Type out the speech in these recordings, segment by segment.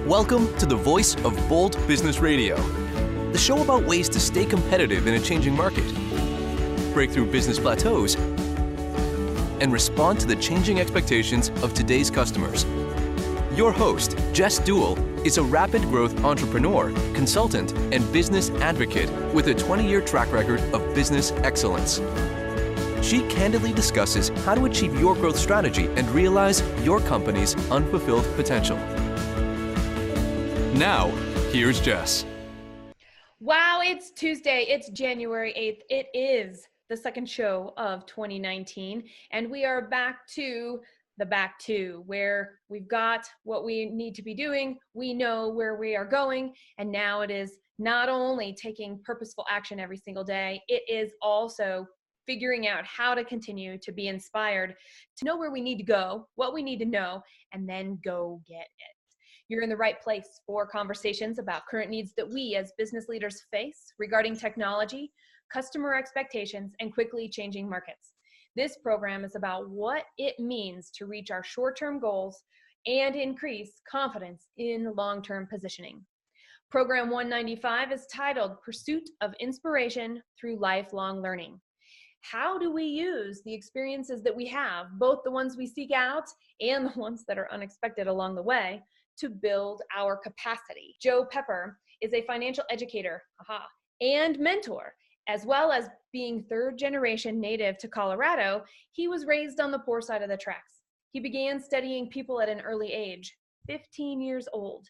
Welcome to the Voice of Bold Business Radio, the show about ways to stay competitive in a changing market, break through business plateaus, and respond to the changing expectations of today's customers. Your host, Jess Dewell, is a rapid growth entrepreneur, consultant, and business advocate with a 20-year track record of business excellence. She candidly discusses how to achieve your growth strategy and realize your company's unfulfilled potential. Now, here's Jess. Wow, it's Tuesday. It's January 8th. It is the second show of 2019, and we are back to where we've got what we need to be doing. We know where we are going, and now it is not only taking purposeful action every single day, it is also figuring out how to continue to be inspired, to know where we need to go, what we need to know, and then go get it. You're in the right place for conversations about current needs that we as business leaders face regarding technology, customer expectations, and quickly changing markets. This program is about what it means to reach our short-term goals and increase confidence in long-term positioning. Program 195 is titled Pursuit of Inspiration Through Lifelong Learning. How do we use the experiences that we have, both the ones we seek out and the ones that are unexpected along the way, to build our capacity? Joe Pepper is a financial educator and mentor. As well as being third-generation native to Colorado, he was raised on the poor side of the tracks. He began studying people at an early age, 15 years old,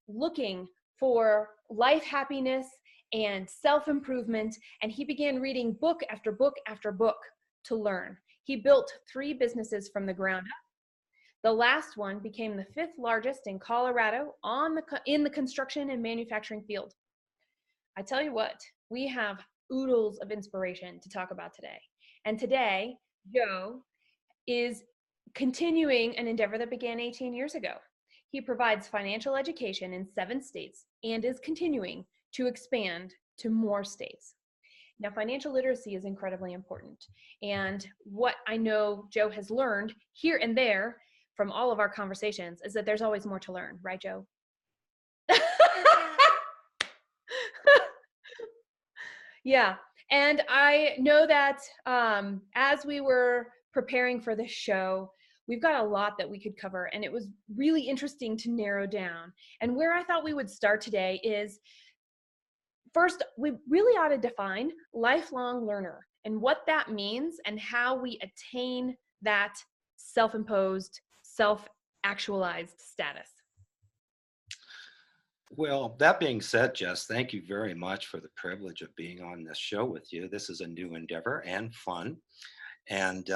looking for life happiness and self-improvement, and he began reading book after book after book to learn. He built 3 businesses from the ground up. The last one became the 5th largest in Colorado in the construction and manufacturing field. I tell you what, we have oodles of inspiration to talk about today. And today, Joe is continuing an endeavor that began 18 years ago. He provides financial education in 7 states and is continuing to expand to more states. Now, financial literacy is incredibly important. And what I know Joe has learned here and there from all of our conversations is that there's always more to learn, right, Joe? Yeah, and I know that as we were preparing for this show, we've got a lot that we could cover, and it was really interesting to narrow down. And where I thought we would start today is, first, we really ought to define lifelong learner and what that means and how we attain that self-imposed, self-actualized status. Well, that being said, Jess, thank you very much for the privilege of being on this show with you. This is a new endeavor and fun. And,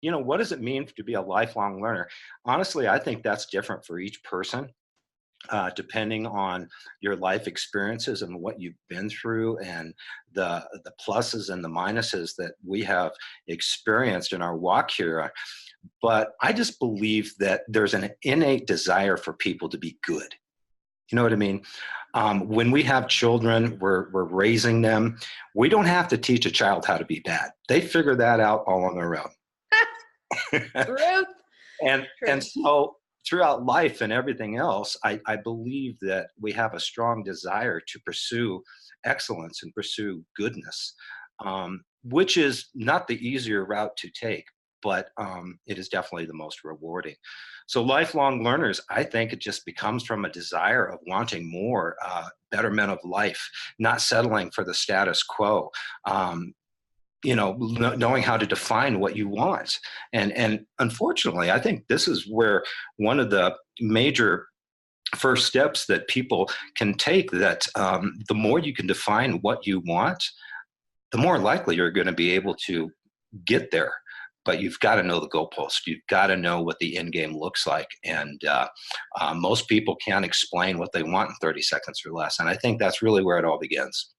what does it mean to be a lifelong learner? Honestly, I think that's different for each person, depending on your life experiences and what you've been through and the pluses and the minuses that we have experienced in our walk here. But I just believe that there's an innate desire for people to be good. You know what I mean? When we have children, we're raising them. We don't have to teach a child how to be bad. They figure that out all on their own. Truth. And so throughout life and everything else, I believe that we have a strong desire to pursue excellence and pursue goodness, which is not the easier route to take, but it is definitely the most rewarding. So lifelong learners, I think it just becomes from a desire of wanting more, betterment of life, not settling for the status quo, knowing how to define what you want. And unfortunately, I think this is where one of the major first steps that people can take, that the more you can define what you want, the more likely you're going to be able to get there. But you've got to know the goalpost. You've got to know what the end game looks like. And most people can't explain what they want in 30 seconds or less. And I think that's really where it all begins.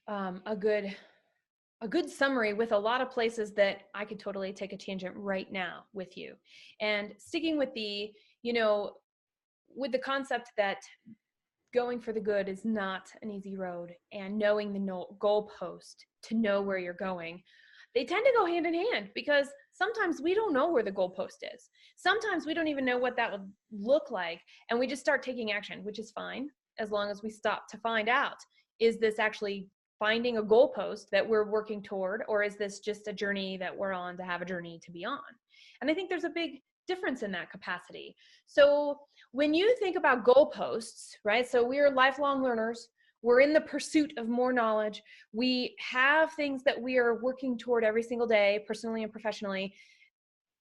A good summary with a lot of places that I could totally take a tangent right now with you. And sticking with the concept that going for the good is not an easy road, and knowing the goalpost to know where you're going, they tend to go hand in hand, because sometimes we don't know where the goalpost is. Sometimes we don't even know what that would look like. And we just start taking action, which is fine, as long as we stop to find out, is this actually finding a goalpost that we're working toward, or is this just a journey that we're on to have a journey to be on? And I think there's a big difference in that capacity. So when you think about goalposts, right? So we're lifelong learners. We're in the pursuit of more knowledge. We have things that we are working toward every single day, personally and professionally.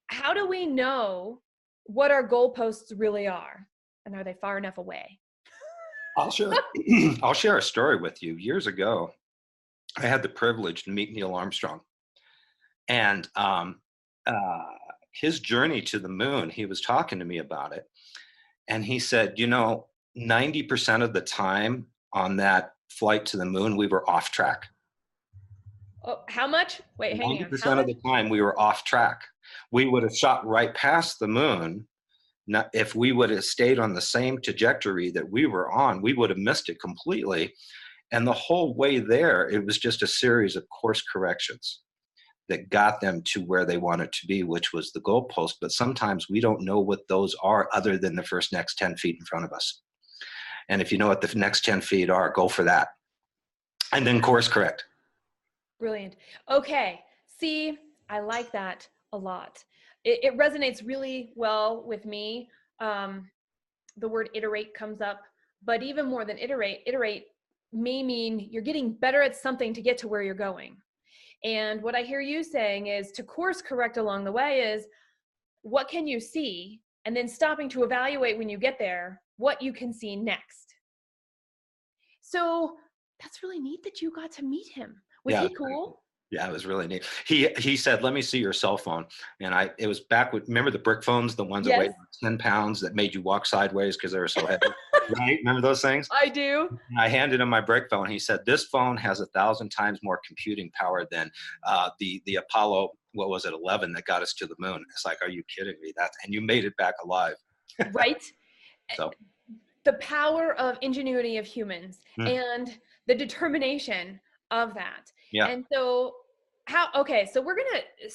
How do we know what our goalposts really are? And are they far enough away? I'll share a story with you. Years ago, I had the privilege to meet Neil Armstrong. And his journey to the moon, he was talking to me about it. And he said, 90% of the time on that flight to the moon, we were off track. Oh, how much? Wait, hang on. 90% of the time we were off track. We would have shot right past the moon. If we would have stayed on the same trajectory that we were on, we would have missed it completely. And the whole way there, it was just a series of course corrections that got them to where they wanted to be, which was the goalpost. But sometimes we don't know what those are other than the next 10 feet in front of us. And if you know what the next 10 feet are, go for that. And then course correct. Brilliant. Okay. See, I like that a lot. It resonates really well with me. The word iterate comes up, but even more than iterate may mean you're getting better at something to get to where you're going. And what I hear you saying is to course correct along the way is what can you see? And then stopping to evaluate when you get there, what you can see next. So that's really neat that you got to meet him. Was he cool? Yeah, it was really neat. He said, "Let me see your cell phone." And it was back with, remember the brick phones, the ones that weighed 10 pounds that made you walk sideways because they were so heavy, right? Remember those things? I do. And I handed him my brick phone. He said, "This phone has 1,000 times more computing power than the Apollo, 11 that got us to the moon." It's like, are you kidding me? And you made it back alive. Right. So the power of ingenuity of humans and the determination of that. Yeah. And so so we're going to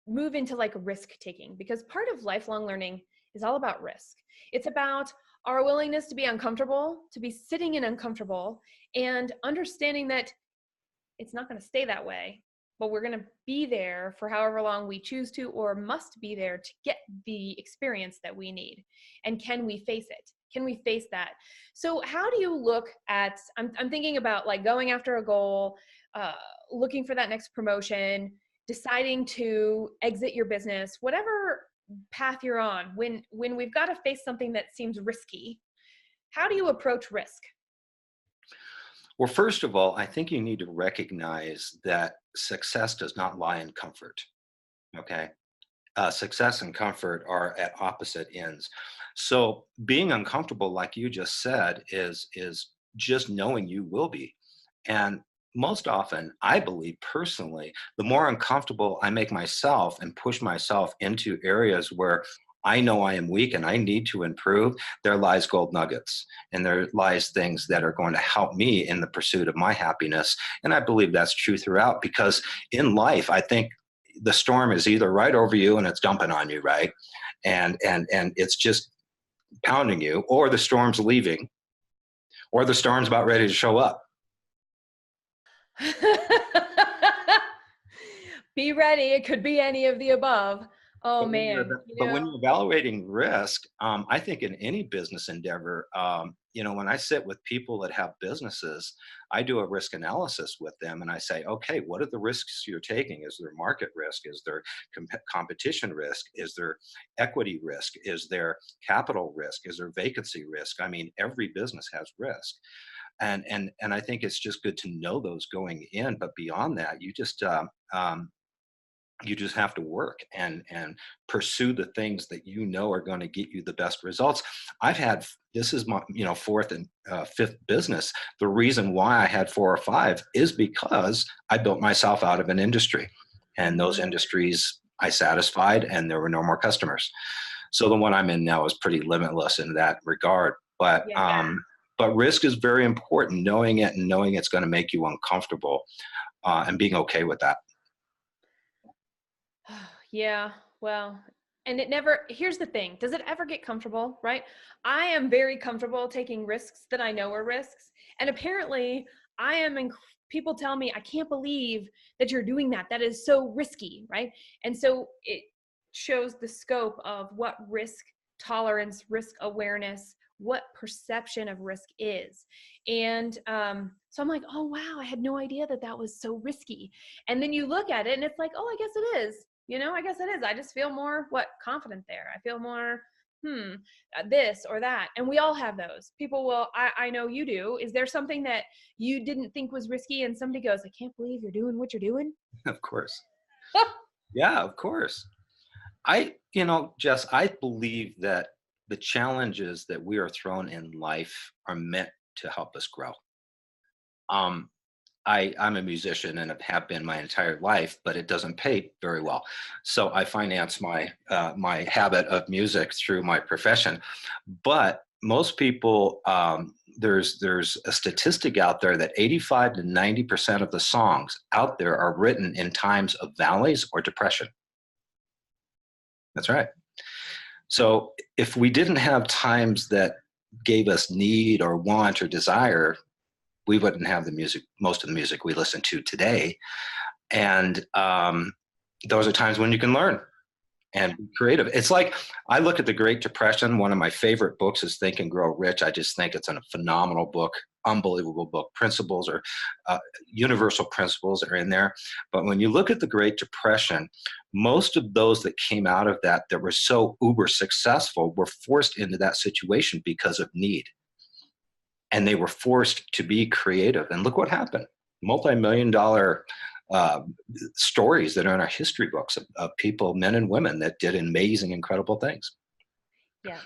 move into like risk taking, because part of lifelong learning is all about risk. It's about our willingness to be uncomfortable, to be sitting in uncomfortable, and understanding that it's not going to stay that way, but we're going to be there for however long we choose to, or must be there to get the experience that we need. And can we face it? Can we face that? So how do you look at, I'm thinking about like going after a goal, looking for that next promotion, deciding to exit your business, whatever path you're on, when we've got to face something that seems risky, how do you approach risk? Well, first of all, I think you need to recognize that success does not lie in comfort. Okay. Success and comfort are at opposite ends. So being uncomfortable, like you just said, is just knowing you will be. And most often, I believe personally, the more uncomfortable I make myself and push myself into areas where I know I am weak and I need to improve, there lies gold nuggets, and there lies things that are going to help me in the pursuit of my happiness. And I believe that's true throughout, because in life, I think the storm is either right over you and it's dumping on you, right? And it's just pounding you, or the storm's leaving, or the storm's about ready to show up. Be ready. It could be any of the above. Oh, man. But when you're evaluating risk, I think in any business endeavor, when I sit with people that have businesses, I do a risk analysis with them and I say, okay, what are the risks you're taking? Is there market risk? Is there competition risk? Is there equity risk? Is there capital risk? Is there vacancy risk? I mean, every business has risk. And I think it's just good to know those going in. But beyond that, you just have to work and pursue the things that you know are going to get you the best results. This is my fourth and fifth business. The reason why I had 4 or 5 is because I built myself out of an industry, and those industries I satisfied, and there were no more customers. So the one I'm in now is pretty limitless in that regard. But risk is very important, knowing it and knowing it's going to make you uncomfortable, and being okay with that. Yeah, well, and it never, here's the thing, does it ever get comfortable, right? I am very comfortable taking risks that I know are risks. And apparently, I am, people tell me, I can't believe that you're doing that. That is so risky, right? And so it shows the scope of what risk tolerance, risk awareness, what perception of risk is. And so I'm like, oh, wow, I had no idea that that was so risky. And then you look at it and it's like, oh, I guess it is. I guess it is. I just feel more confident there. I feel more, this or that. And we all have those. People will, I know you do. Is there something that you didn't think was risky and somebody goes, I can't believe you're doing what you're doing? Of course. Yeah, of course. Jess, I believe that the challenges that we are thrown in life are meant to help us grow. I'm a musician and have been my entire life, but it doesn't pay very well. So I finance my my habit of music through my profession. But most people, there's a statistic out there that 85 to 90% of the songs out there are written in times of valleys or depression. That's right. So if we didn't have times that gave us need or want or desire, we wouldn't have the music, most of the music we listen to today. And those are times when you can learn and be creative. It's like, I look at the Great Depression. One of my favorite books is Think and Grow Rich. I just think it's a phenomenal book, unbelievable book. Principles or universal principles are in there. But when you look at the Great Depression, most of those that came out of that were so uber successful were forced into that situation because of need. And they were forced to be creative. And look what happened. Multi-million-dollar stories that are in our history books of people, men and women, that did amazing, incredible things. Yeah.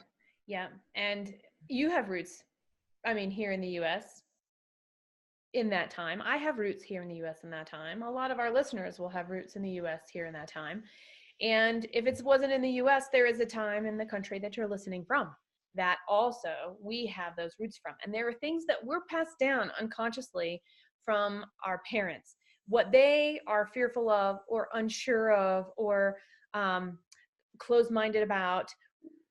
Yeah. And you have roots, here in the US in that time. I have roots here in the US in that time. A lot of our listeners will have roots in the US here in that time. And if it wasn't in the US, there is a time in the country that you're listening from that also we have those roots from. And there are things that were passed down unconsciously from our parents, what they are fearful of or unsure of or closed-minded about.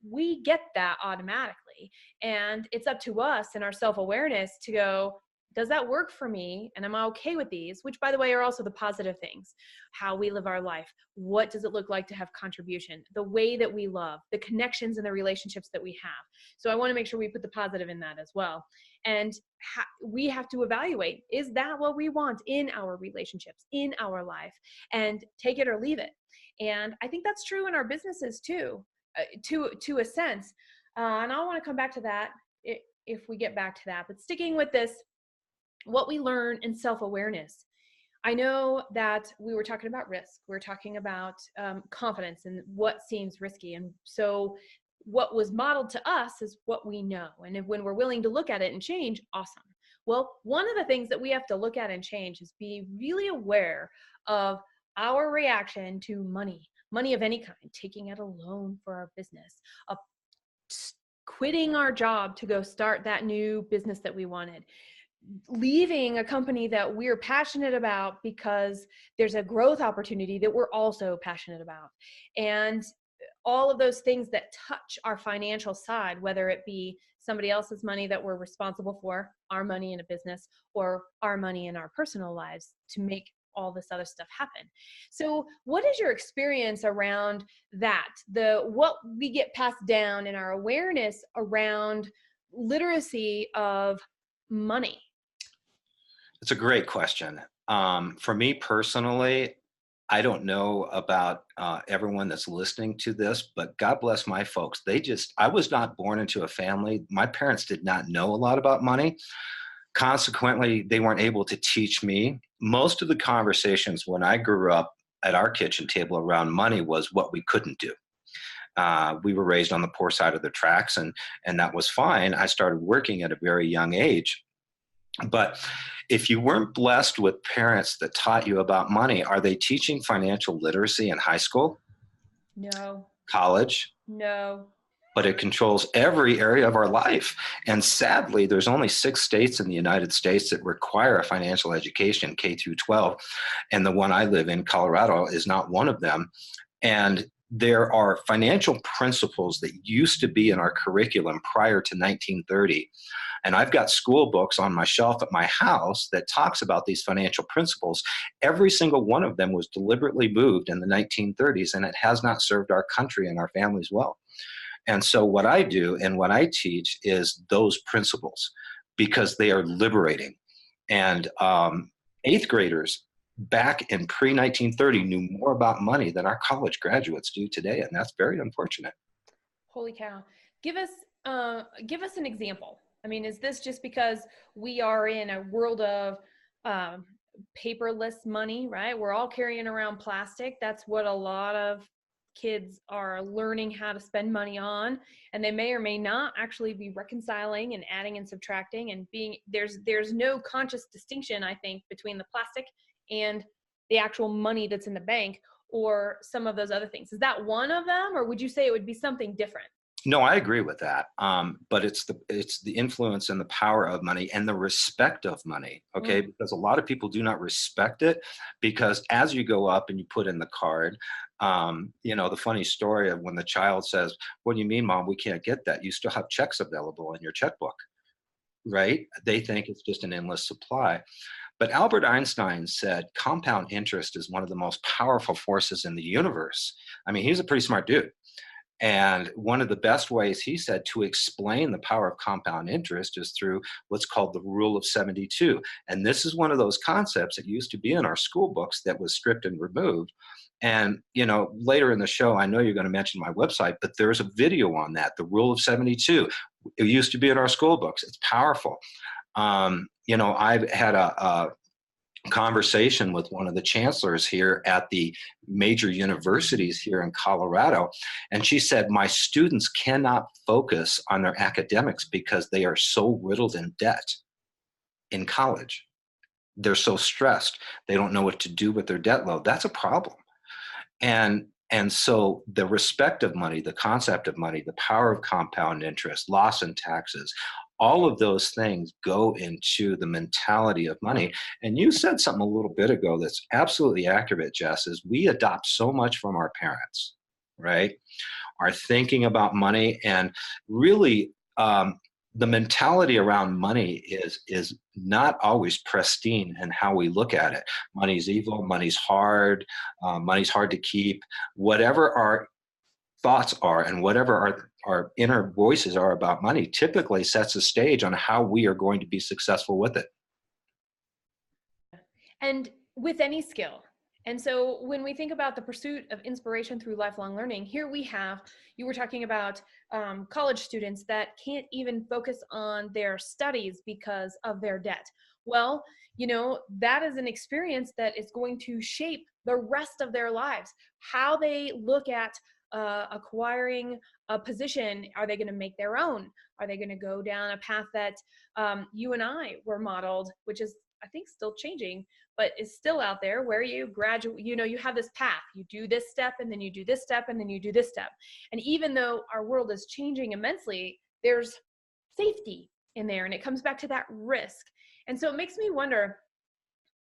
We get that automatically. And it's up to us and our self-awareness to go, does that work for me? And am I okay with these? Which, by the way, are also the positive things. How we live our life. What does it look like to have contribution? The way that we love, the connections and the relationships that we have. So I want to make sure we put the positive in that as well. And we have to evaluate, is that what we want in our relationships, in our life? And take it or leave it. And I think that's true in our businesses too, to a sense. And I want to come back to that if we get back to that. But sticking with this, what we learn in self-awareness. I know that we were talking about risk. We're talking about confidence and what seems risky. And so what was modeled to us is what we know. And when we're willing to look at it and change, awesome. Well, one of the things that we have to look at and change is be really aware of our reaction to money of any kind, taking out a loan for our business, quitting our job to go start that new business that we wanted, leaving a company that we're passionate about because there's a growth opportunity that we're also passionate about. And all of those things that touch our financial side, whether it be somebody else's money that we're responsible for, our money in a business, or our money in our personal lives to make all this other stuff happen. So what is your experience around that? What we get passed down in our awareness around literacy of money? It's a great question. For me personally, I don't know about everyone that's listening to this, but God bless my folks. I was not born into a family. My parents did not know a lot about money. Consequently, they weren't able to teach me. Most of the conversations when I grew up at our kitchen table around money was what we couldn't do. We were raised on the poor side of the tracks, and that was fine. I started working at a very young age. But if you weren't blessed with parents that taught you about money, are they teaching financial literacy in high school? No. College? No. But it controls every area of our life. And sadly, there's only 6 states in the United States that require a financial education, K through 12. And the one I live in, Colorado, is not one of them. And there are financial principles that used to be in our curriculum prior to 1930. And I've got school books on my shelf at my house that talks about these financial principles. Every single one of them was deliberately moved in the 1930s, and it has not served our country and our families well. And so what I do and what I teach is those principles because they are liberating. And eighth graders back in pre-1930 knew more about money than our college graduates do today, and that's very unfortunate. Holy cow. Give us an example. I mean, is this just because we are in a world of paperless money, right? We're all carrying around plastic. That's what a lot of kids are learning how to spend money on, and they may or may not actually be reconciling and adding and subtracting and being there's no conscious distinction, I think, between the plastic and the actual money that's in the bank or some of those other things. Is that one of them, or would you say it would be something different? No, I agree with that. But it's the influence and the power of money and the respect of money. Okay, because a lot of people do not respect it because as you go up and you put in the card, the funny story of when the child says, "What do you mean, Mom? We can't get that. You still have checks available in your checkbook," right? They think it's just an endless supply. But Albert Einstein said compound interest is one of the most powerful forces in the universe. I mean, he's a pretty smart dude. And one of the best ways, he said, to explain the power of compound interest is through what's called the rule of 72. And this is one of those concepts that used to be in our school books that was stripped and removed. And, later in the show, I know you're going to mention my website, but there's a video on that, the rule of 72. It used to be in our school books. It's powerful. I've had a conversation with one of the chancellors here at the major universities here in Colorado. And she said, my students cannot focus on their academics because they are so riddled in debt in college. They're so stressed. They don't know what to do with their debt load. That's a problem. And so the respect of money, the concept of money, the power of compound interest, loss in taxes, all of those things go into the mentality of money. And you said something a little bit ago that's absolutely accurate, Jess, is we adopt so much from our parents, right? Our thinking about money and really the mentality around money is not always pristine in how we look at it. Money's evil, money's hard to keep. Whatever our thoughts are and whatever our inner voices are about money typically sets the stage on how we are going to be successful with it. And with any skill. And so when we think about the pursuit of inspiration through lifelong learning, here we have, you were talking about college students that can't even focus on their studies because of their debt. Well, that is an experience that is going to shape the rest of their lives. How they look at acquiring a position, are they going to make their own? Are they going to go down a path that you and I were modeled, which is, I think, still changing, but is still out there, where you graduate, you have this path, you do this step, and then you do this step, and then you do this step. And even though our world is changing immensely, there's safety in there, and it comes back to that risk. And so it makes me wonder,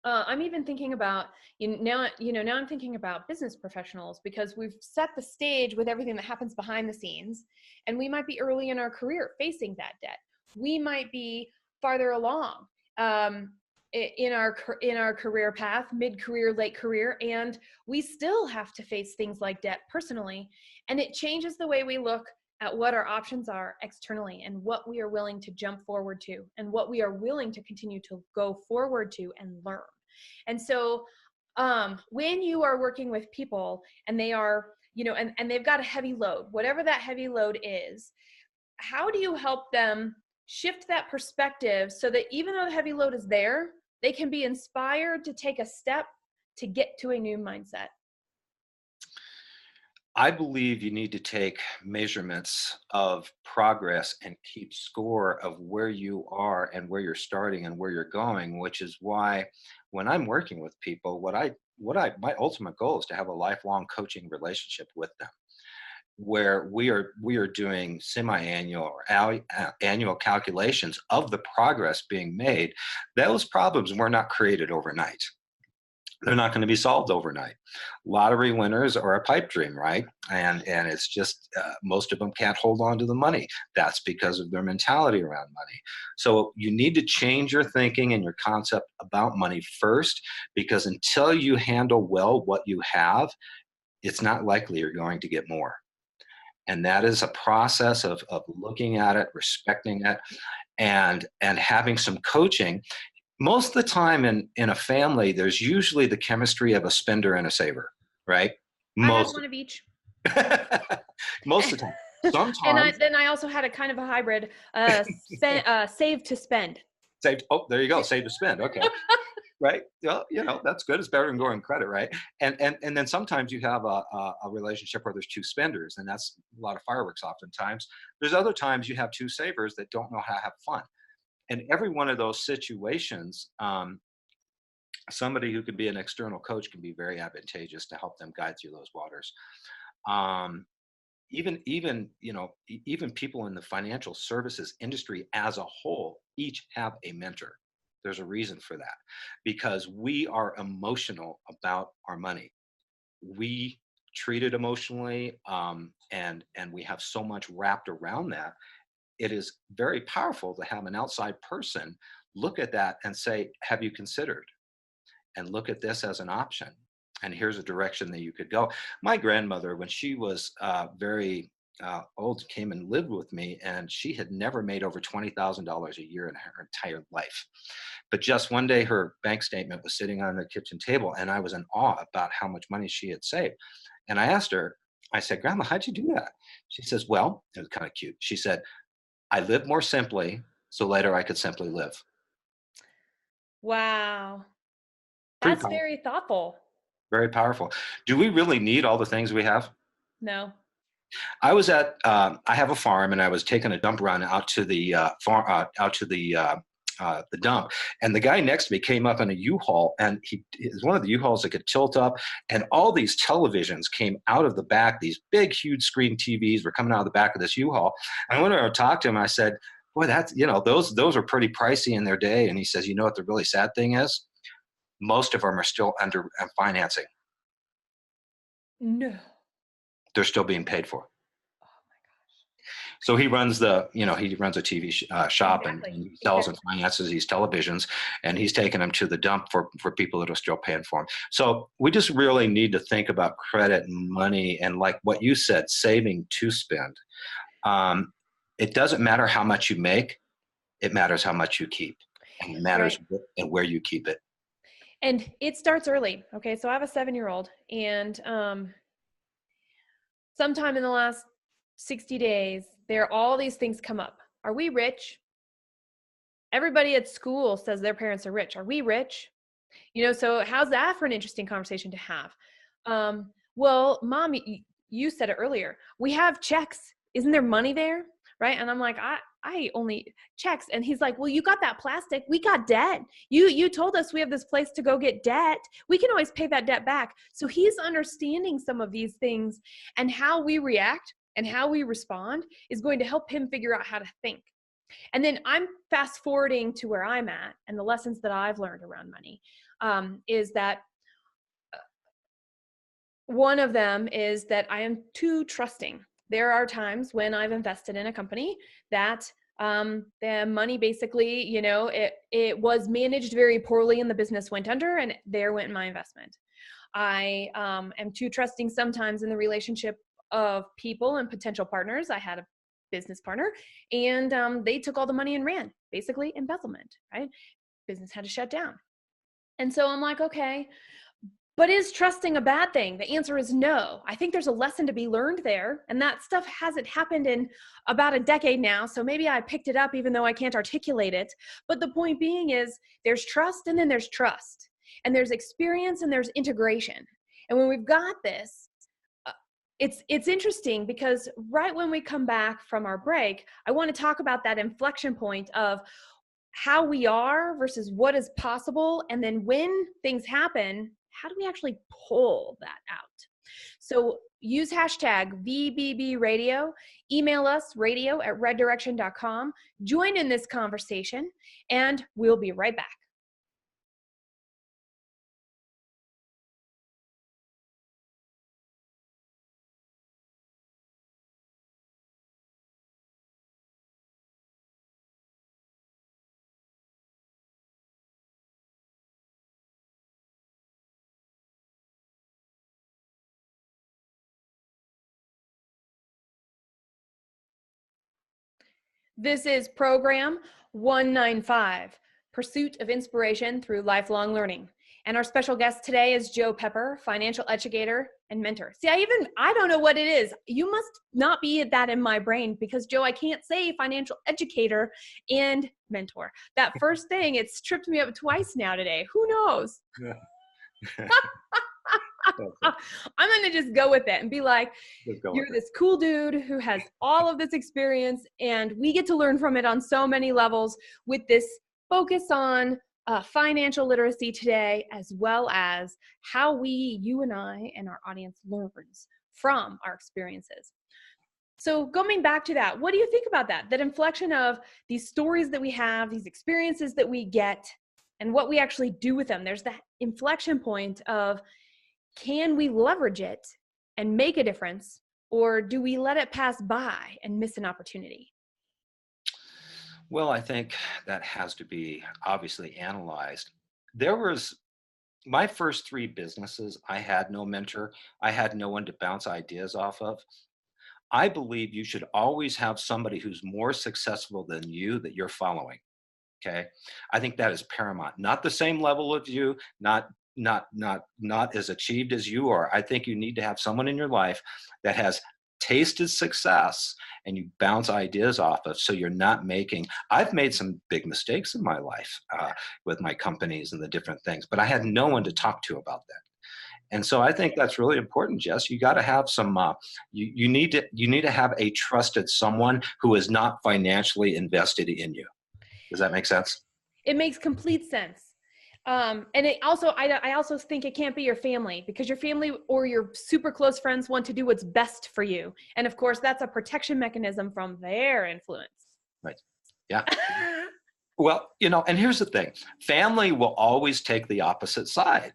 I'm even thinking about, now I'm thinking about business professionals, because we've set the stage with everything that happens behind the scenes, and we might be early in our career facing that debt. We might be farther along in our career path, mid-career, late career, and we still have to face things like debt personally. And it changes the way we look at what our options are externally and what we are willing to jump forward to and what we are willing to continue to go forward to and learn. And so when you are working with people and they are, and they've got a heavy load, whatever that heavy load is, how do you help them shift that perspective so that even though the heavy load is there, they can be inspired to take a step to get to a new mindset? I believe you need to take measurements of progress and keep score of where you are and where you're starting and where you're going, which is why when I'm working with people, my ultimate goal is to have a lifelong coaching relationship with them, where we are doing semi-annual or annual calculations of the progress being made. Those problems were not created overnight. they're not going to be solved overnight. Lottery winners are a pipe dream, right? And it's just most of them can't hold on to the money. That's because of their mentality around money. So you need to change your thinking and your concept about money first, because until you handle well what you have, it's not likely you're going to get more. And that is a process of looking at it, respecting it, and having some coaching. Most of the time in a family, there's usually the chemistry of a spender and a saver, right? I had Most one of each. most of the time. And Sometimes I also had a kind of a hybrid, save to spend. save. Oh, there you go. Save to spend. Okay. Right. Well, that's good. It's better than going credit, right? And then sometimes you have a relationship where there's two spenders, and that's a lot of fireworks oftentimes. There's other times you have two savers that don't know how to have fun. And every one of those situations, somebody who could be an external coach can be very advantageous to help them guide through those waters. Um, even people in the financial services industry as a whole each have a mentor. There's a reason for that, because we are emotional about our money. We treat it emotionally, and we have so much wrapped around that. It is very powerful to have an outside person look at that and say, have you considered? And look at this as an option. And here's a direction that you could go. My grandmother, when she was very old, came and lived with me, and she had never made over $20,000 a year in her entire life. But just one day, her bank statement was sitting on the kitchen table, and I was in awe about how much money she had saved. And I asked her, I said, Grandma, how'd you do that? She says, well, it was kind of cute. She said, I lived more simply, so later I could simply live. Wow. Pretty That's powerful. very thoughtful. Very powerful. Do we really need all the things we have? No. I have a farm, and I was taking a dump run out to the out to the dump, and the guy next to me came up in a U-Haul, and it was one of the U-Hauls that could tilt up, and all these televisions came out of the back. These big, huge screen TVs were coming out of the back of this U-Haul. And I went over to talk to him. I said, "Boy, that's those are pretty pricey in their day." And he says, "You know what the really sad thing is? Most of them are still under financing. No. They're still being paid for." Oh my gosh. So he runs he runs a TV shop, and Exactly. he sells and finances these televisions, and he's taking them to the dump for people that are still paying for them. So we just really need to think about credit and money, and like what you said, saving to spend. Um, it doesn't matter how much you make; it matters how much you keep, and it matters Right. and where you keep it. And it starts early. Okay. So I have a 7-year-old, and sometime in the last 60 days, all these things come up. Are we rich? Everybody at school says their parents are rich. Are we rich? So how's that for an interesting conversation to have? Well, Mom, you said it earlier. We have checks. Isn't there money there? Right? And I'm like, I only checks. And he's like, well, you got that plastic. We got debt. You told us we have this place to go get debt. We can always pay that debt back. So he's understanding some of these things, and how we react and how we respond is going to help him figure out how to think. And then I'm fast forwarding to where I'm at, and the lessons that I've learned around money is that one of them is that I am too trusting. There are times when I've invested in a company that the money basically, it was managed very poorly and the business went under, and there went my investment. I am too trusting sometimes in the relationship of people and potential partners. I had a business partner, and they took all the money and ran, basically embezzlement, right? Business had to shut down. And so I'm like, okay, but is trusting a bad thing? The answer is no. I think there's a lesson to be learned there. And that stuff hasn't happened in about a decade now. So maybe I picked it up even though I can't articulate it. But the point being is there's trust, and then there's trust. And there's experience, and there's integration. And when we've got this, it's interesting, because right when we come back from our break, I want to talk about that inflection point of how we are versus what is possible. And then when things happen, how do we actually pull that out? So use hashtag VBB Radio, email us radio@reddirection.com, join in this conversation, and we'll be right back. This is program 195, Pursuit of Inspiration Through Lifelong Learning. And our special guest today is Joe Pepper, financial educator and mentor. See, I don't know what it is. You must not be that in my brain because, Joe, I can't say financial educator and mentor. That first thing, it's tripped me up twice now today. Who knows? Yeah. I'm going to just go with it and be like, you're this cool dude who has all of this experience and we get to learn from it on so many levels with this focus on financial literacy today, as well as how you and I and our audience learns from our experiences. So going back to that, what do you think about that? That inflection of these stories that we have, these experiences that we get, and what we actually do with them. There's that inflection point of, can we leverage it and make a difference, or do we let it pass by and miss an opportunity? Well, I think that has to be obviously analyzed. There was my first 3 businesses, I had no mentor. I had no one to bounce ideas off of. I believe you should always have somebody who's more successful than you that you're following. Okay. I think that is paramount. Not the same level of you, not as achieved as you are. I think you need to have someone in your life that has tasted success and you bounce ideas off of, so you're not I've made some big mistakes in my life with my companies and the different things, but I had no one to talk to about that. And so I think that's really important, Jess. You got to have some, you need to have a trusted someone who is not financially invested in you. Does that make sense? It makes complete sense. And it also, I also think it can't be your family, because your family or your super close friends want to do what's best for you. And of course, that's a protection mechanism from their influence. Right. Yeah. Well, and here's the thing. Family will always take the opposite side.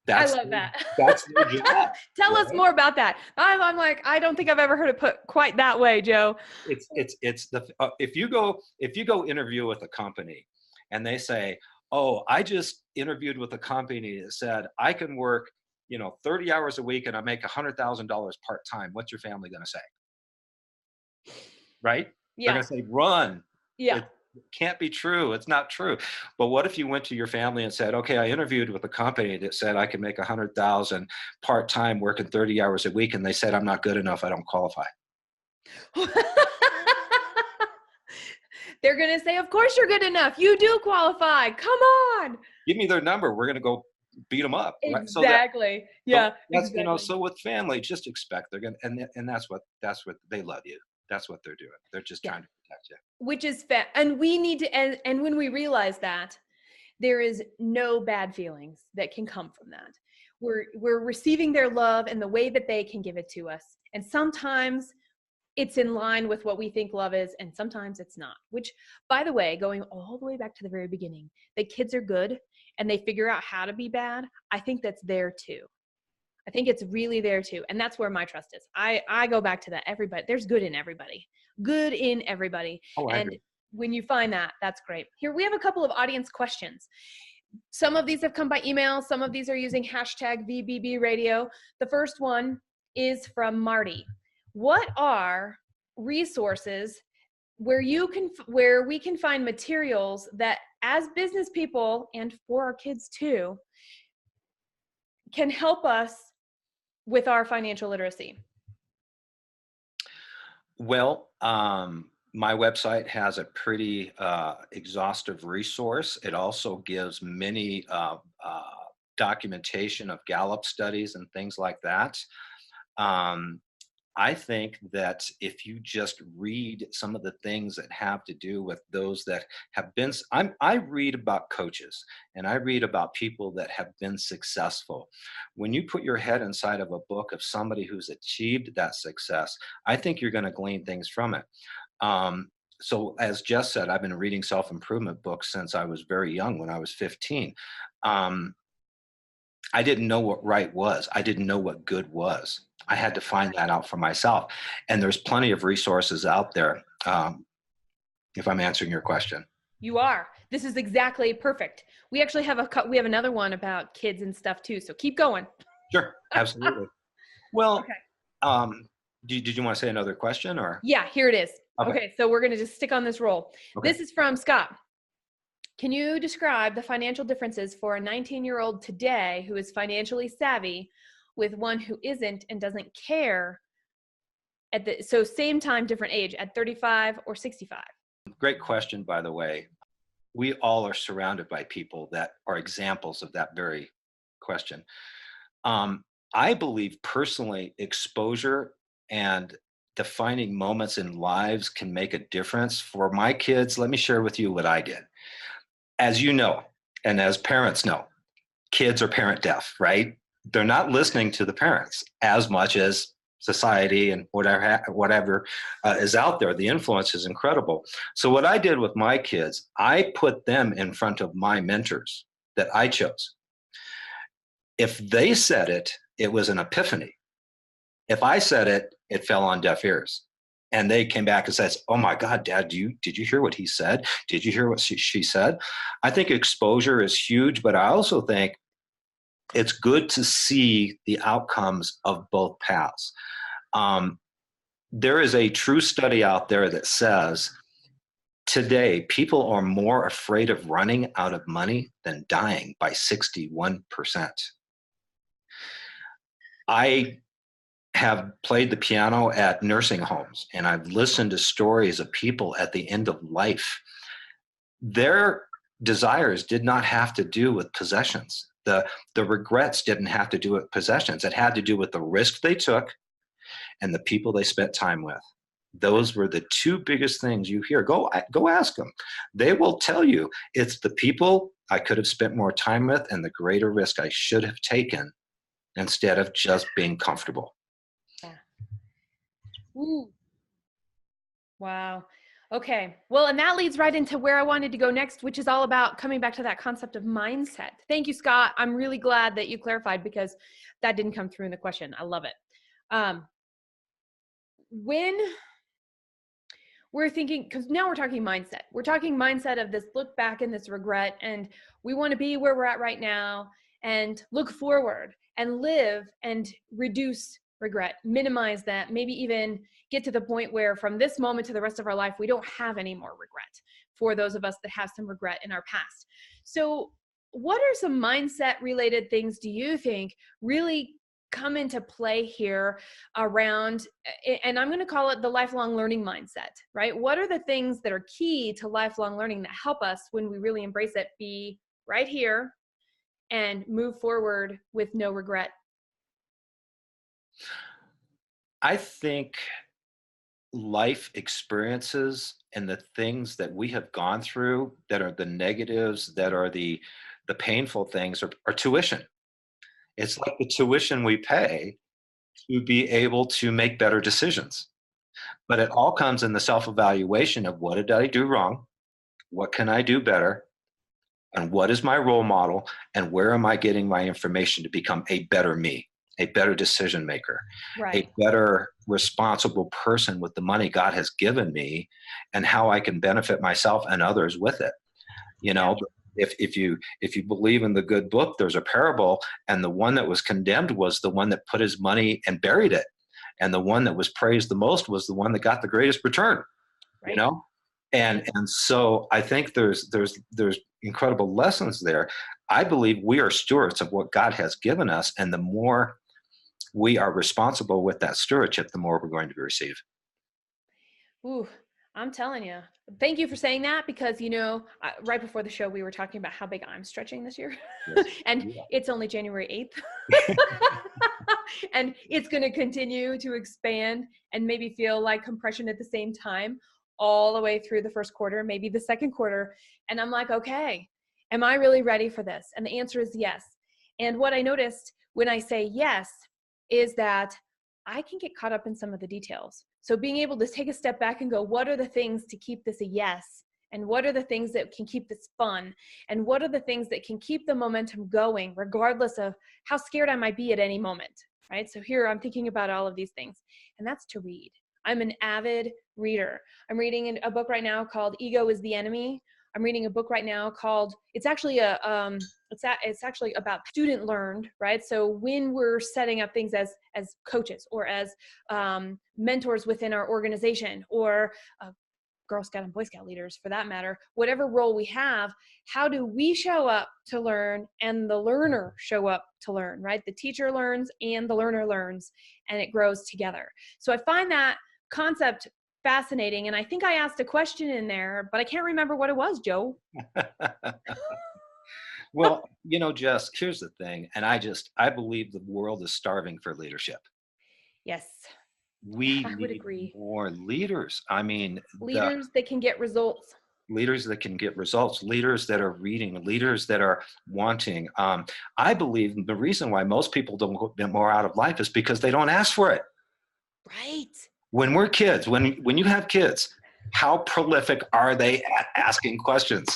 I love that. That's their job. Tell us more about that. I'm like, I don't think I've ever heard it put quite that way, Joe. If you go interview with a company and they say, oh, I just interviewed with a company that said I can work, 30 hours a week and I make $100,000 part-time. What's your family going to say? Right? Yeah. They're going to say, run. Yeah. It can't be true. It's not true. But what if you went to your family and said, okay, I interviewed with a company that said I can make $100,000 part-time working 30 hours a week. And they said, I'm not good enough. I don't qualify. They're going to say, of course you're good enough. You do qualify. Come on. Give me their number. We're going to go beat them up. Exactly. Right? So that's, exactly. So with family, just expect they're going to, and that's what they love you. That's what they're doing. They're just trying to protect you. Which is fair. And we need to, and when we realize that, there is no bad feelings that can come from that. We're receiving their love and the way that they can give it to us. And sometimes it's in line with what we think love is, and sometimes it's not. Which, by the way, going all the way back to the very beginning, the kids are good and they figure out how to be bad. I think that's there too. I think it's really there too. And that's where my trust is. I go back to that. Everybody, there's good in everybody. Good in everybody. Oh, I agree. When you find that, that's great. Here, we have a couple of audience questions. Some of these have come by email. Some of these are using hashtag VBB radio. The first one is from Marty. What are resources where we can find materials that, as business people and for our kids too, can help us with our financial literacy? Well, my website has a pretty exhaustive resource. It also gives many documentation of Gallup studies and things like that. I think that if you just read some of the things that have to do with those that have been, I read about coaches and I read about people that have been successful. When you put your head inside of a book of somebody who's achieved that success, I think you're going to glean things from it. So as Jess said, I've been reading self-improvement books since I was very young, when I was 15. I didn't know what right was. I didn't know what good was. I had to find that out for myself. And there's plenty of resources out there, if I'm answering your question. You are. This is exactly perfect. We actually have we have another one about kids and stuff too. So keep going. Sure, absolutely. Well, okay. Did you want to say another question or? Yeah, here it is. Okay. Okay, so we're going to just stick on this roll. Okay. This is from Scott. Can you describe the financial differences for a 19-year-old today who is financially savvy with one who isn't and doesn't care so same time, different age, at 35 or 65? Great question, by the way. We all are surrounded by people that are examples of that very question. I believe personally, exposure and defining moments in lives can make a difference. For my kids, let me share with you what I did. As you know, and as parents know, kids are parent deaf, right? They're not listening to the parents as much as society and whatever is out there. The influence is incredible. So what I did with my kids, I put them in front of my mentors that I chose. If they said it, it was an epiphany. If I said it, it fell on deaf ears. And they came back and says, "Oh my God, Dad, did you hear what he said? Did you hear what she said?" I think exposure is huge, but I also think it's good to see the outcomes of both paths. There is a true study out there that says today people are more afraid of running out of money than dying by 61%. I have played the piano at nursing homes, and I've listened to stories of people at the end of life. Their desires did not have to do with possessions. The regrets didn't have to do with possessions. It had to do with the risk they took and the people they spent time with. Those were the two biggest things you hear. Go ask them. They will tell you it's the people I could have spent more time with and the greater risk I should have taken instead of just being comfortable. Yeah. Ooh. Wow. Okay. Well, and that leads right into where I wanted to go next, which is all about coming back to that concept of mindset. Thank you, Scott. I'm really glad that you clarified because that didn't come through in the question. I love it. When we're thinking, because now we're talking mindset of this look back and this regret, and we want to be where we're at right now and look forward and live and reduce regret, minimize that, maybe even get to the point where from this moment to the rest of our life, we don't have any more regret for those of us that have some regret in our past. So what are some mindset related things do you think really come into play here around, and I'm going to call it the lifelong learning mindset, right? What are the things that are key to lifelong learning that help us when we really embrace it, be right here and move forward with no regret? I think life experiences and the things that we have gone through that are the negatives, that are the painful things are tuition. It's like the tuition we pay to be able to make better decisions. But it all comes in the self-evaluation of what did I do wrong? What can I do better? And what is my role model? And where am I getting my information to become a better me, a better decision maker, Right. a better responsible person with the money God has given me, and how I can benefit myself and others with it. You know, if you believe in the good book, there's a parable, and the one that was condemned was the one that put his money and buried it, and the one that was praised the most was the one that got the greatest return. Right. You know, and so I think there's incredible lessons there. I believe we are stewards of what God has given us, and the more we are responsible with that stewardship, the more we're going to receive. Ooh, I'm telling you. Thank you for saying that because, you know, right before the show, we were talking about how big I'm stretching this year. Yes. And it's only January 8th. And it's going to continue to expand and maybe feel like compression at the same time all the way through the first quarter, maybe the second quarter. And I'm like, okay, am I really ready for this? And the answer is yes. And what I noticed when I say yes is that I can get caught up in some of the details. So being able to take a step back and go, what are the things to keep this a yes? And what are the things that can keep this fun? And what are the things that can keep the momentum going, regardless of how scared I might be at any moment, right? So here I'm thinking about all of these things, and that's to read. I'm an avid reader. I'm reading a book right now called Ego is the Enemy. I'm reading a book right now called, it's actually it's actually about student learned, right? So when we're setting up things as coaches or as mentors within our organization, or Girl Scout and Boy Scout leaders for that matter, whatever role we have, how do we show up to learn and the learner show up to learn, right? The teacher learns and the learner learns, and it grows together. So I find that concept fascinating. And I think I asked a question in there, but I can't remember what it was, Joe. Well, you know, Jess, here's the thing. And I believe the world is starving for leadership. Yes, We I would need agree. more leaders. I mean, Leaders that can get results. leaders that can get results, leaders that are reading, leaders that are wanting. I believe the reason why most people don't get more out of life is because they don't ask for it. Right. When we're kids, when you have kids, how prolific are they at asking questions?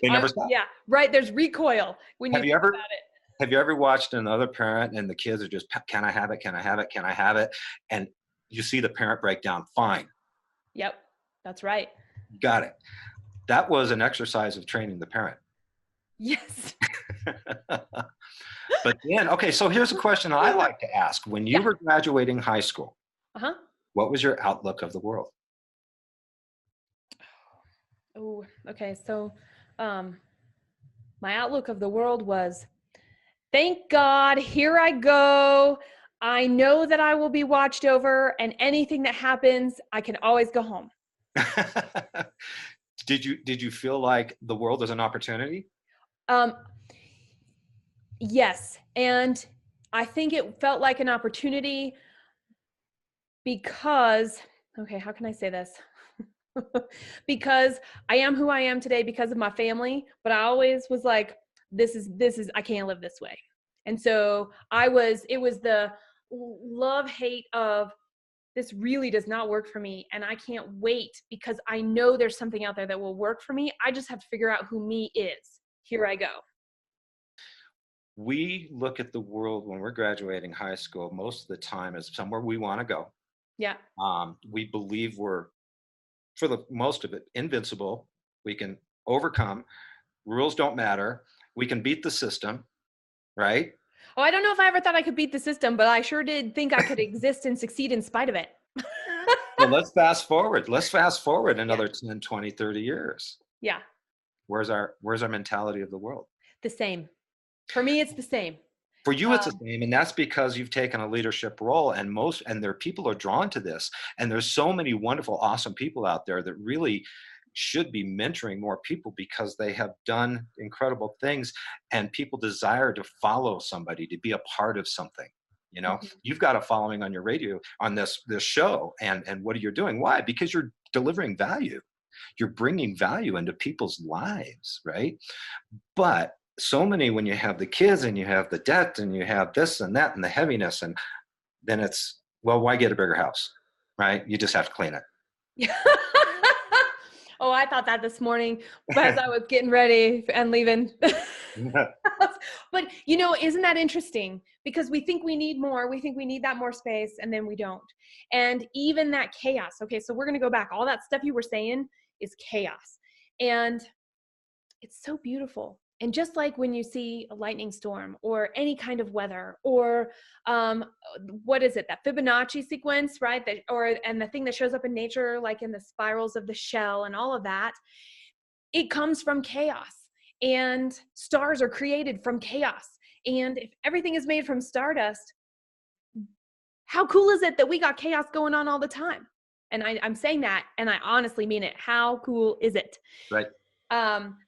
They never stop. Yeah, right. There's recoil when you Have you think ever about it. have you ever watched another parent and the kids are just, can I have it? Can I have it? Can I have it? And you see the parent break down. Fine, Yep, that's right. got it. That was an exercise of training the parent. Yes. But then, okay, so here's a question I like to ask. When you were graduating high school, Uh-huh. what was your outlook of the world? Oh, okay. So my outlook of the world was, thank God, here I go. I know that I will be watched over, and anything that happens, I can always go home. Did you feel like the world is an opportunity? Yes. And I think it felt like an opportunity because, okay, how can I say this? Because I am who I am today because of my family, but I always was like, this is, I can't live this way. And so it was the love-hate of, this really does not work for me. And I can't wait because I know there's something out there that will work for me. I just have to figure out who me is. Here I go. We look at the world when we're graduating high school most of the time as somewhere we want to go. Yeah. We believe we're, for the most of it, invincible. We can overcome. Rules don't matter. We can beat the system, right? Oh, I don't know if I ever thought I could beat the system, but I sure did think I could exist and succeed in spite of it. Well, let's fast forward. Let's fast forward another 10, 20, 30 years. Yeah. Where's our mentality of the world? The same. For me, it's the same. For you, it's the same, and that's because you've taken a leadership role, and there people are drawn to this, and there's so many wonderful, awesome people out there that really should be mentoring more people because they have done incredible things, and people desire to follow somebody, to be a part of something. You know, you've got a following on your radio, on this show, and what are you doing? Why? Because you're delivering value. You're bringing value into people's lives, right? But so many, when you have the kids and you have the debt and you have this and that and the heaviness, and then it's, well, why get a bigger house, right? You just have to clean it. Oh, I thought that this morning as I was getting ready and leaving. But, you know, isn't that interesting? Because we think we need more. We think we need that more space, and then we don't. And even that chaos. Okay, so we're going to go back. All that stuff you were saying is chaos. And it's so beautiful. And just like when you see a lightning storm or any kind of weather, or what is it, that Fibonacci sequence, right? And the thing that shows up in nature, like in the spirals of the shell and all of that, it comes from chaos. And stars are created from chaos. And if everything is made from stardust, how cool is it that we got chaos going on all the time? And I'm saying that, and I honestly mean it. How cool is it? Right.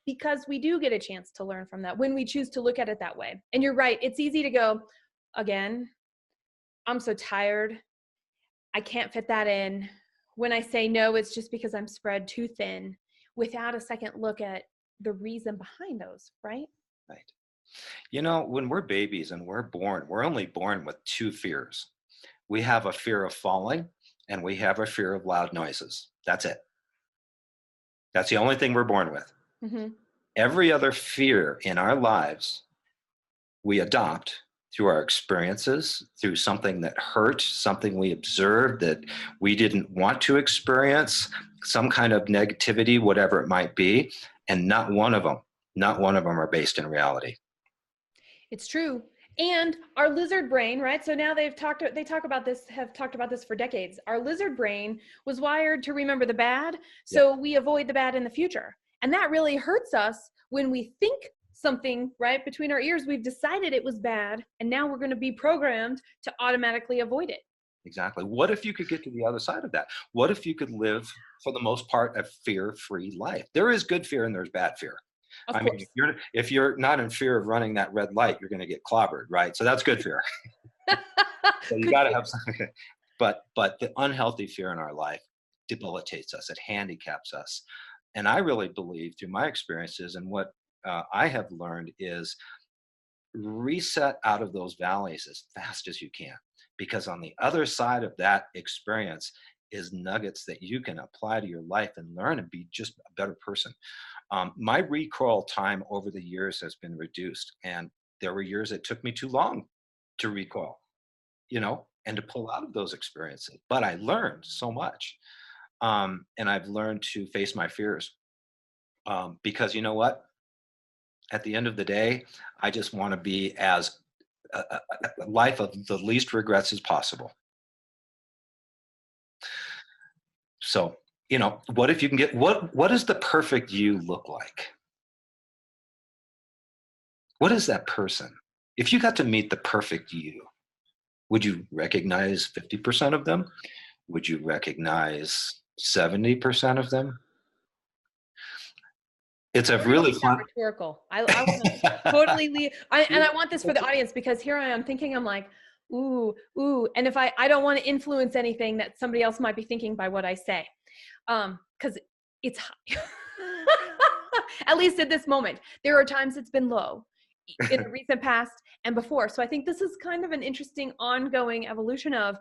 Because we do get a chance to learn from that when we choose to look at it that way. And you're right. It's easy to go, again, I'm so tired. I can't fit that in. When I say no, it's just because I'm spread too thin, without a second look at the reason behind those, right? Right. You know, when we're babies and we're born, we're only born with two fears. We have a fear of falling, and we have a fear of loud noises. That's it. That's the only thing we're born with. Mm-hmm. Every other fear in our lives, we adopt through our experiences, through something that hurt, something we observed that we didn't want to experience. some kind of negativity, whatever it might be, and not one of them are based in reality. It's true. And our lizard brain, right? So now they talked about this for decades. Our lizard brain was wired to remember the bad, so we avoid the bad in the future. And that really hurts us when we think something, right, between our ears, we've decided it was bad, and now we're going to be programmed to automatically avoid it. Exactly. What if you could get to the other side of that? What if you could live, for the most part, a fear-free life? There is good fear and there's bad fear. I mean, if you're not in fear of running that red light, you're going to get clobbered, right? So that's good fear. So you got to have something. But the unhealthy fear in our life debilitates us. It handicaps us. And I really believe, through my experiences and what I have learned, is reset out of those valleys as fast as you can. Because on the other side of that experience is nuggets that you can apply to your life and learn and be just a better person. My recoil time over the years has been reduced, and there were years it took me too long to recoil, and to pull out of those experiences. But I learned so much, and I've learned to face my fears, because you know what? At the end of the day, I just want to be as a life of the least regrets as possible. So, what if you can get, what does the perfect you look like? What is that person? If you got to meet the perfect you, would you recognize 50% of them? Would you recognize 70% of them? It's a really fun. Rhetorical. I want to totally leave. And I want this for the audience, because here I am thinking, I'm like, ooh. And if I don't want to influence anything that somebody else might be thinking by what I say. Because it's at least at this moment. There are times it's been low in the recent past and before. So I think this is kind of an interesting ongoing evolution of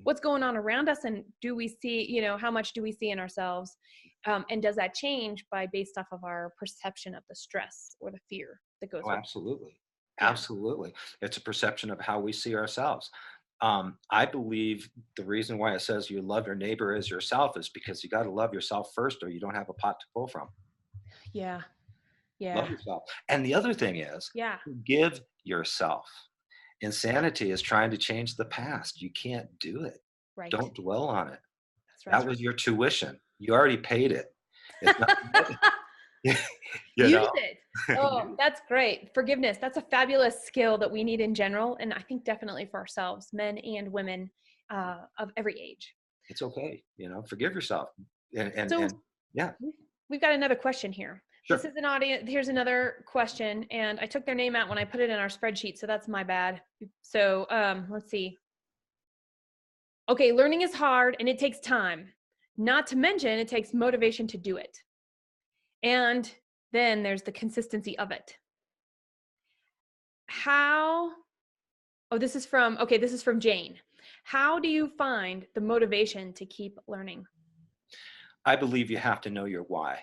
what's going on around us, and do we see, how much do we see in ourselves? And does that change based off of our perception of the stress or the fear that goes with it? Absolutely. Absolutely. It's a perception of how we see ourselves. I believe the reason why it says you love your neighbor as yourself is because you got to love yourself first, or you don't have a pot to pull from. Yeah. Love yourself. And the other thing is, forgive yourself. Insanity is trying to change the past. You can't do it. Right. Don't dwell on it. That's right. That was your tuition. You already paid it. It's not, Use it. Oh, that's great. Forgiveness. That's a fabulous skill that we need in general. And I think definitely for ourselves, men and women of every age. It's okay. Forgive yourself. And we've got another question here. Sure. This is an audience. Here's another question. And I took their name out when I put it in our spreadsheet. So that's my bad. So let's see. Okay. Learning is hard and it takes time. Not to mention it takes motivation to do it. And then there's the consistency of it. This is from Jane. How do you find the motivation to keep learning? I believe you have to know your why.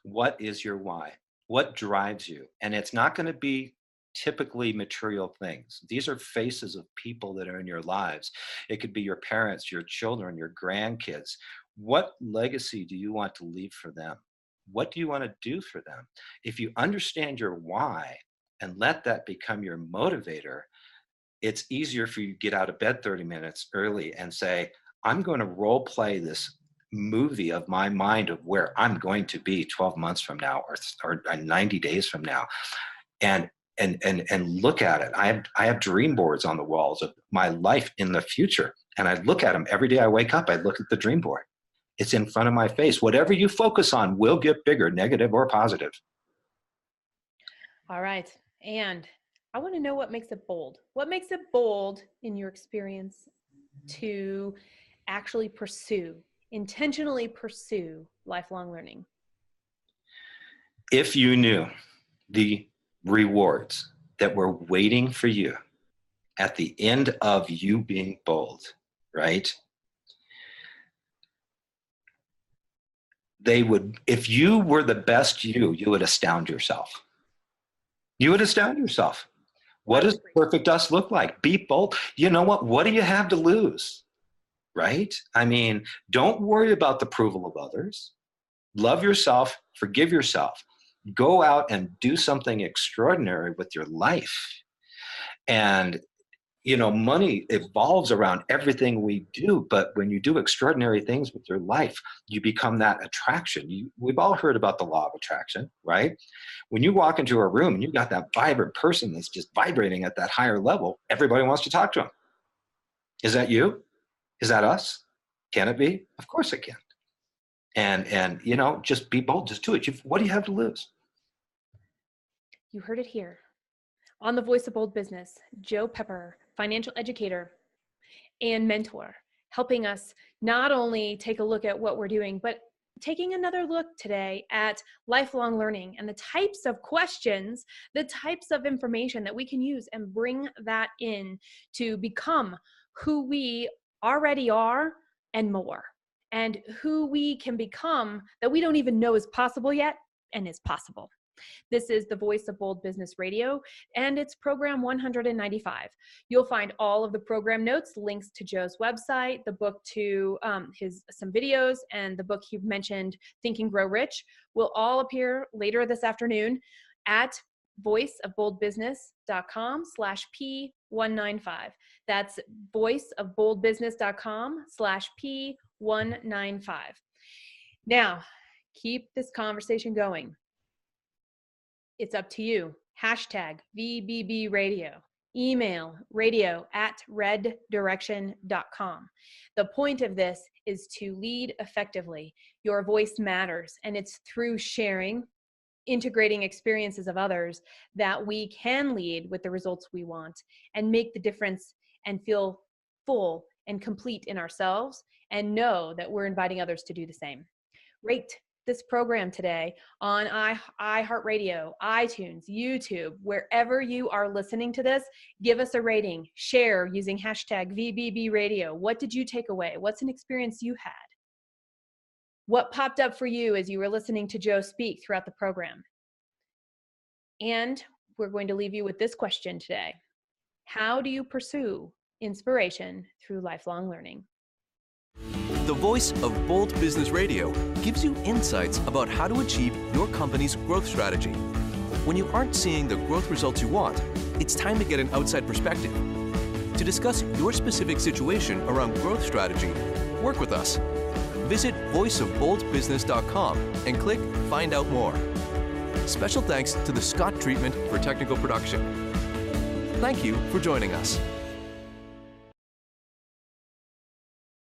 What is your why? What drives you? And it's not going to be typically material things. These are faces of people that are in your lives. It could be your parents, your children, your grandkids. What legacy do you want to leave for them? What do you want to do for them? If you understand your why and let that become your motivator, it's easier for you to get out of bed 30 minutes early and say, I'm going to role play this movie of my mind of where I'm going to be 12 months from now or 90 days from now. And look at it. I have dream boards on the walls of my life in the future. And I look at them every day I wake up. I look at the dream board. It's in front of my face. Whatever you focus on will get bigger, negative or positive. All right. And I want to know what makes it bold. What makes it bold in your experience to actually intentionally pursue lifelong learning? If you knew the rewards that were waiting for you at the end of you being bold, right? If you were the best you would astound yourself. You would astound yourself. What does perfect us look like? Be bold. You know what? What do you have to lose? right? I mean, don't worry about the approval of others. Love yourself, forgive yourself. Go out and do something extraordinary with your life. And money evolves around everything we do, but when you do extraordinary things with your life, you become that attraction. We've all heard about the law of attraction, right? When you walk into a room and you've got that vibrant person that's just vibrating at that higher level, everybody wants to talk to them. Is that you? Is that us? Can it be? Of course it can. And just be bold, just do it. What do you have to lose? You heard it here. On the Voice of Bold Business, Joe Pepper, financial educator and mentor, helping us not only take a look at what we're doing, but taking another look today at lifelong learning and the types of questions, the types of information that we can use and bring that in to become who we already are and more, and who we can become that we don't even know is possible yet and is possible. This is the Voice of Bold Business Radio, and it's program 195. You'll find all of the program notes, links to Joe's website, the book to some videos, and the book he mentioned, Think and Grow Rich, will all appear later this afternoon at voiceofboldbusiness.com/p195. That's voiceofboldbusiness.com/p195. Now, keep this conversation going. It's up to you. Hashtag VBB Radio. Email radio@reddirection.com. The point of this is to lead effectively. Your voice matters, and it's through sharing, integrating experiences of others that we can lead with the results we want and make the difference and feel full and complete in ourselves and know that we're inviting others to do the same. Rate this program today on iHeartRadio, iTunes, YouTube, wherever you are listening to this. Give us a rating. Share using hashtag VBB Radio. What did you take away? What's an experience you had? What popped up for you as you were listening to Joe speak throughout the program? And we're going to leave you with this question today. How do you pursue inspiration through lifelong learning? The Voice of Bold Business Radio gives you insights about how to achieve your company's growth strategy. When you aren't seeing the growth results you want, it's time to get an outside perspective. To discuss your specific situation around growth strategy, work with us. Visit voiceofboldbusiness.com and click Find Out More. Special thanks to the Scott Treatment for technical production. Thank you for joining us.